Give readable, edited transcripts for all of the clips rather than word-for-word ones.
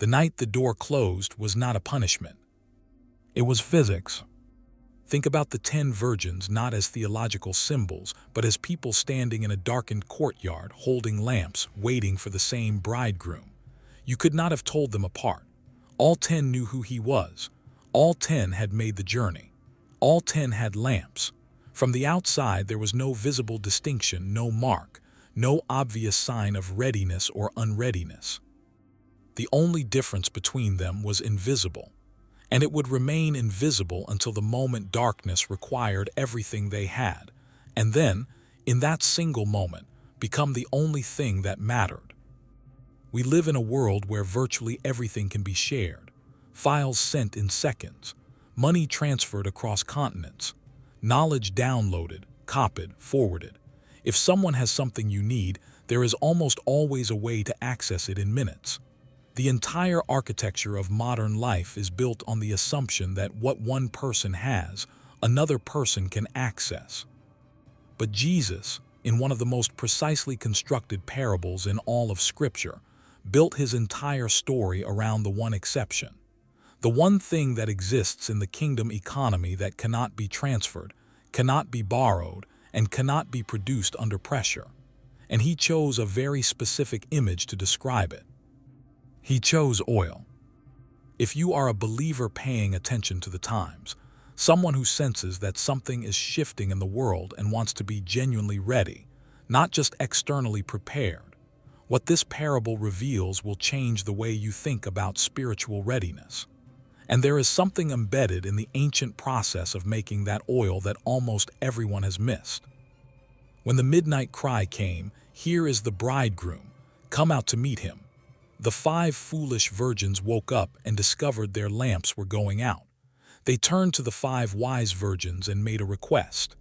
The night the door closed was not a punishment. It was physics. Think about the 10 virgins not as theological symbols, but as people standing in a darkened courtyard holding lamps, waiting for the same bridegroom. You could not have told them apart. All 10 knew who he was. All 10 had made the journey. All 10 had lamps. From the outside there was no visible distinction, no mark, no obvious sign of readiness or unreadiness. The only difference between them was invisible, and it would remain invisible until the moment darkness required everything they had, and then, in that single moment, become the only thing that mattered. We live in a world where virtually everything can be shared, files sent in seconds, money transferred across continents, knowledge downloaded, copied, forwarded. If someone has something you need, there is almost always a way to access it in minutes. The entire architecture of modern life is built on the assumption that what one person has, another person can access. But Jesus, in one of the most precisely constructed parables in all of Scripture, built his entire story around the one exception. The one thing that exists in the kingdom economy that cannot be transferred, cannot be borrowed, and cannot be produced under pressure. And he chose a very specific image to describe it. He chose oil. If you are a believer paying attention to the times, someone who senses that something is shifting in the world and wants to be genuinely ready, not just externally prepared, what this parable reveals will change the way you think about spiritual readiness. And there is something embedded in the ancient process of making that oil that almost everyone has missed. When the midnight cry came, "Here is the bridegroom, come out to meet him," the 5 foolish virgins woke up and discovered their lamps were going out. They turned to the 5 wise virgins and made a request.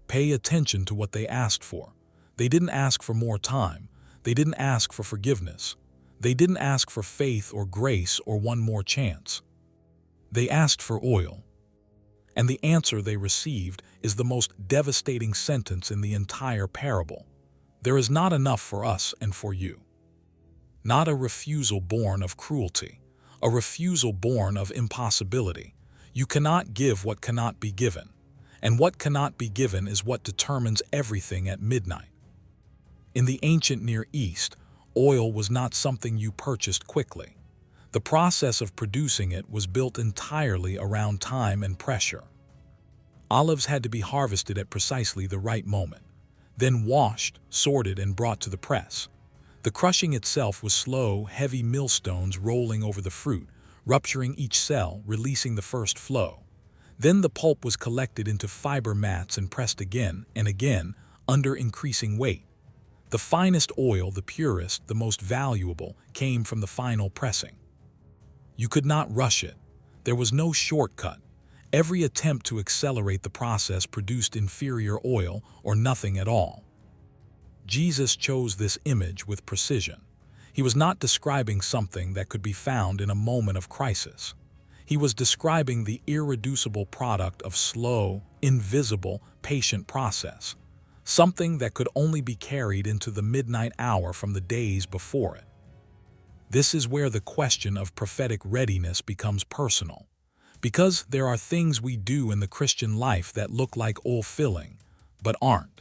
Pay attention to what they asked for. They didn't ask for more time. They didn't ask for forgiveness. They didn't ask for faith or grace or one more chance. They asked for oil. And the answer they received is the most devastating sentence in the entire parable. There is not enough for us and for you. Not a refusal born of cruelty, a refusal born of impossibility. You cannot give what cannot be given, and what cannot be given is what determines everything at midnight. In the ancient Near East, oil was not something you purchased quickly. The process of producing it was built entirely around time and pressure. Olives had to be harvested at precisely the right moment, then washed, sorted, and brought to the press. The crushing itself was slow, heavy millstones rolling over the fruit, rupturing each cell, releasing the first flow. Then the pulp was collected into fiber mats and pressed again and again under increasing weight. The finest oil, the purest, the most valuable, came from the final pressing. You could not rush it. There was no shortcut. Every attempt to accelerate the process produced inferior oil or nothing at all. Jesus chose this image with precision. He was not describing something that could be found in a moment of crisis. He was describing the irreducible product of slow, invisible, patient process, something that could only be carried into the midnight hour from the days before it. This is where the question of prophetic readiness becomes personal, because there are things we do in the Christian life that look like oil-filling, but aren't.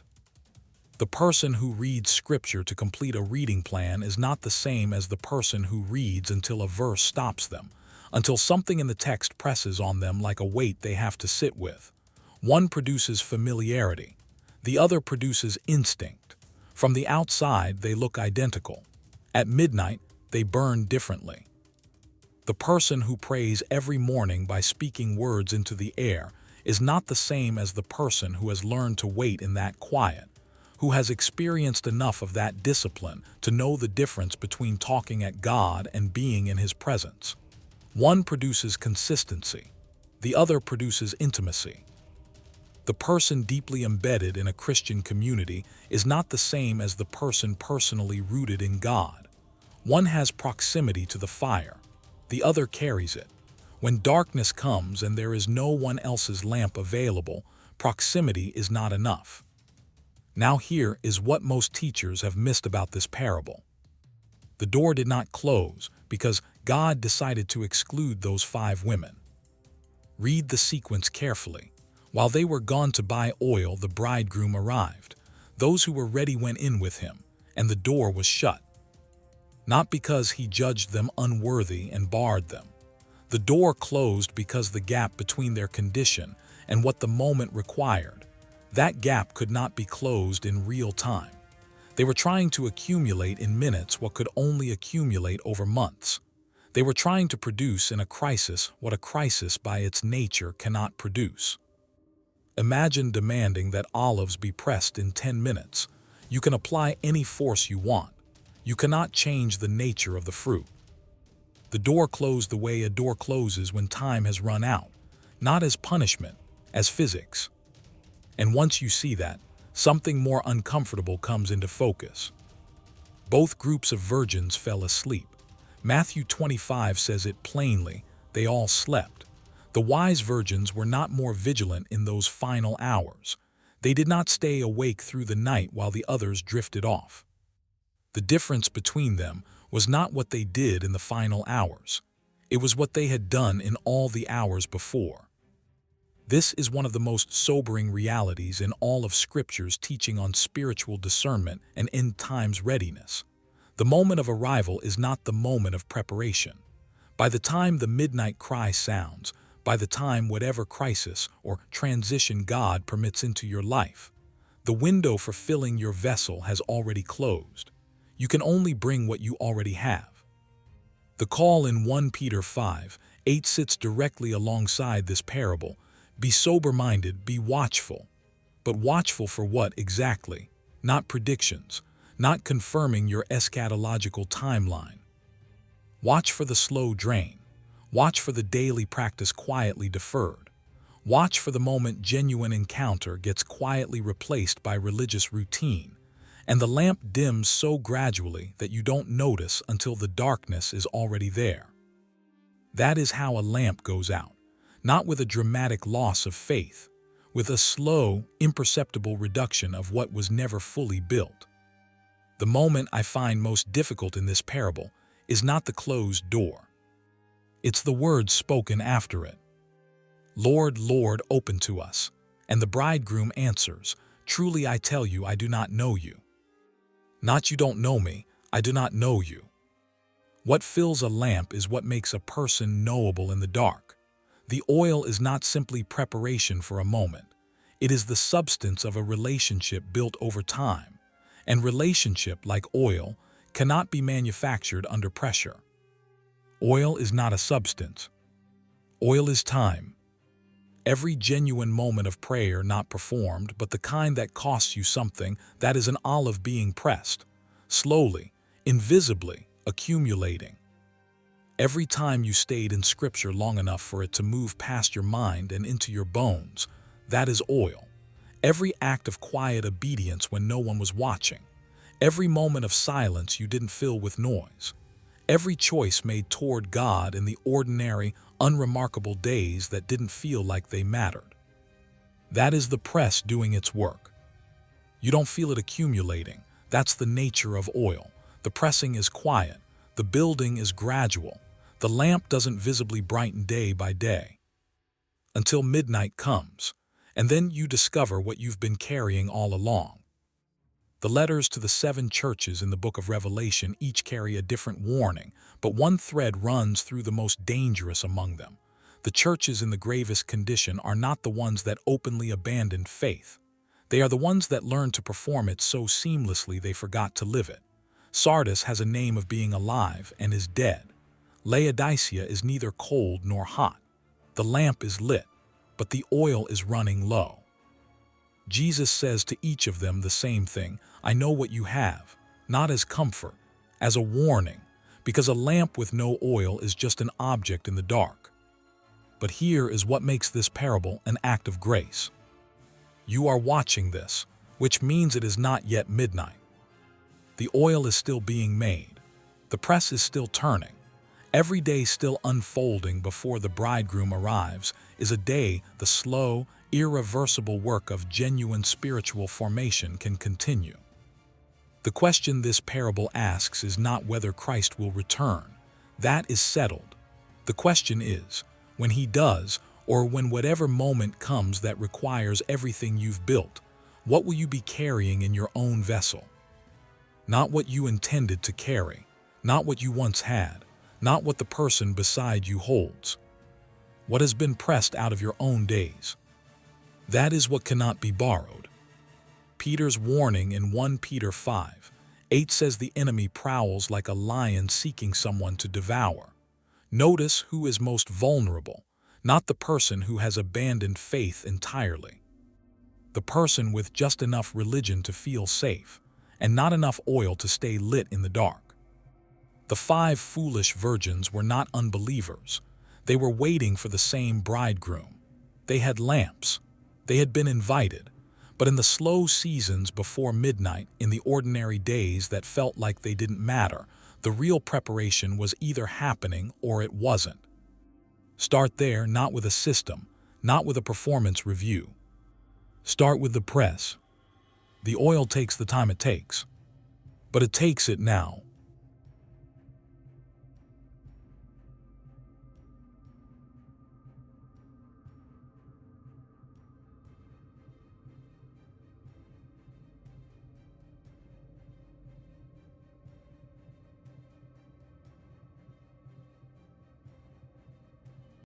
The person who reads Scripture to complete a reading plan is not the same as the person who reads until a verse stops them, until something in the text presses on them like a weight they have to sit with. One produces familiarity. The other produces instinct. From the outside, they look identical. At midnight, they burn differently. The person who prays every morning by speaking words into the air is not the same as the person who has learned to wait in that quiet, who has experienced enough of that discipline to know the difference between talking at God and being in His presence. One produces consistency. The other produces intimacy. The person deeply embedded in a Christian community is not the same as the person personally rooted in God. One has proximity to the fire. The other carries it. When darkness comes and there is no one else's lamp available, proximity is not enough. Now here is what most teachers have missed about this parable. The door did not close because God decided to exclude those 5 women. Read the sequence carefully. While they were gone to buy oil, the bridegroom arrived. Those who were ready went in with him, and the door was shut. Not because he judged them unworthy and barred them. The door closed because the gap between their condition and what the moment required, that gap could not be closed in real time. They were trying to accumulate in minutes what could only accumulate over months. They were trying to produce in a crisis what a crisis by its nature cannot produce. Imagine demanding that olives be pressed in 10 minutes. You can apply any force you want. You cannot change the nature of the fruit. The door closed the way a door closes when time has run out, not as punishment, as physics. And once you see that, something more uncomfortable comes into focus. Both groups of virgins fell asleep. Matthew 25 says it plainly, they all slept. The wise virgins were not more vigilant in those final hours. They did not stay awake through the night while the others drifted off. The difference between them was not what they did in the final hours. It was what they had done in all the hours before. This is one of the most sobering realities in all of Scripture's teaching on spiritual discernment and end times readiness. The moment of arrival is not the moment of preparation. By the time the midnight cry sounds, by the time whatever crisis or transition God permits into your life, the window for filling your vessel has already closed. You can only bring what you already have. The call in 1 Peter 5:8 sits directly alongside this parable. Be sober-minded, be watchful. But watchful for what exactly? Not predictions, not confirming your eschatological timeline. Watch for the slow drain. Watch for the daily practice quietly deferred. Watch for the moment genuine encounter gets quietly replaced by religious routine, and the lamp dims so gradually that you don't notice until the darkness is already there. That is how a lamp goes out, not with a dramatic loss of faith, with a slow, imperceptible reduction of what was never fully built. The moment I find most difficult in this parable is not the closed door. It's the words spoken after it. Lord, Lord, open to us. And the bridegroom answers, truly I tell you, I do not know you. Not you don't know me, I do not know you. What fills a lamp is what makes a person knowable in the dark. The oil is not simply preparation for a moment. It is the substance of a relationship built over time. And relationship, like oil, cannot be manufactured under pressure. Oil is not a substance. Oil is time. Every genuine moment of prayer not performed, but the kind that costs you something, that is an olive being pressed, slowly, invisibly, accumulating. Every time you stayed in Scripture long enough for it to move past your mind and into your bones, that is oil. Every act of quiet obedience when no one was watching. Every moment of silence you didn't fill with noise. Every choice made toward God in the ordinary, unremarkable days that didn't feel like they mattered. That is the press doing its work. You don't feel it accumulating. That's the nature of oil. The pressing is quiet. The building is gradual. The lamp doesn't visibly brighten day by day. Until midnight comes, and then you discover what you've been carrying all along. The letters to the 7 churches in the book of Revelation each carry a different warning, but one thread runs through the most dangerous among them. The churches in the gravest condition are not the ones that openly abandoned faith. They are the ones that learned to perform it so seamlessly they forgot to live it. Sardis has a name of being alive and is dead. Laodicea is neither cold nor hot. The lamp is lit, but the oil is running low. Jesus says to each of them the same thing, I know what you have, not as comfort, as a warning, because a lamp with no oil is just an object in the dark. But here is what makes this parable an act of grace. You are watching this, which means it is not yet midnight. The oil is still being made. The press is still turning. Every day still unfolding before the bridegroom arrives is a day the slow, irreversible work of genuine spiritual formation can continue. The question this parable asks is not whether Christ will return. That is settled. The question is, when he does, or when whatever moment comes that requires everything you've built, what will you be carrying in your own vessel? Not what you intended to carry, not what you once had, not what the person beside you holds. What has been pressed out of your own days? That is what cannot be borrowed. Peter's warning in 1 Peter 5:8 says the enemy prowls like a lion seeking someone to devour. Notice who is most vulnerable, not the person who has abandoned faith entirely. The person with just enough religion to feel safe, and not enough oil to stay lit in the dark. The 5 foolish virgins were not unbelievers. They were waiting for the same bridegroom. They had lamps. They had been invited. But in the slow seasons before midnight, in the ordinary days that felt like they didn't matter, the real preparation was either happening or it wasn't. Start there, not with a system, not with a performance review. Start with the press. The oil takes the time it takes. But it takes it now.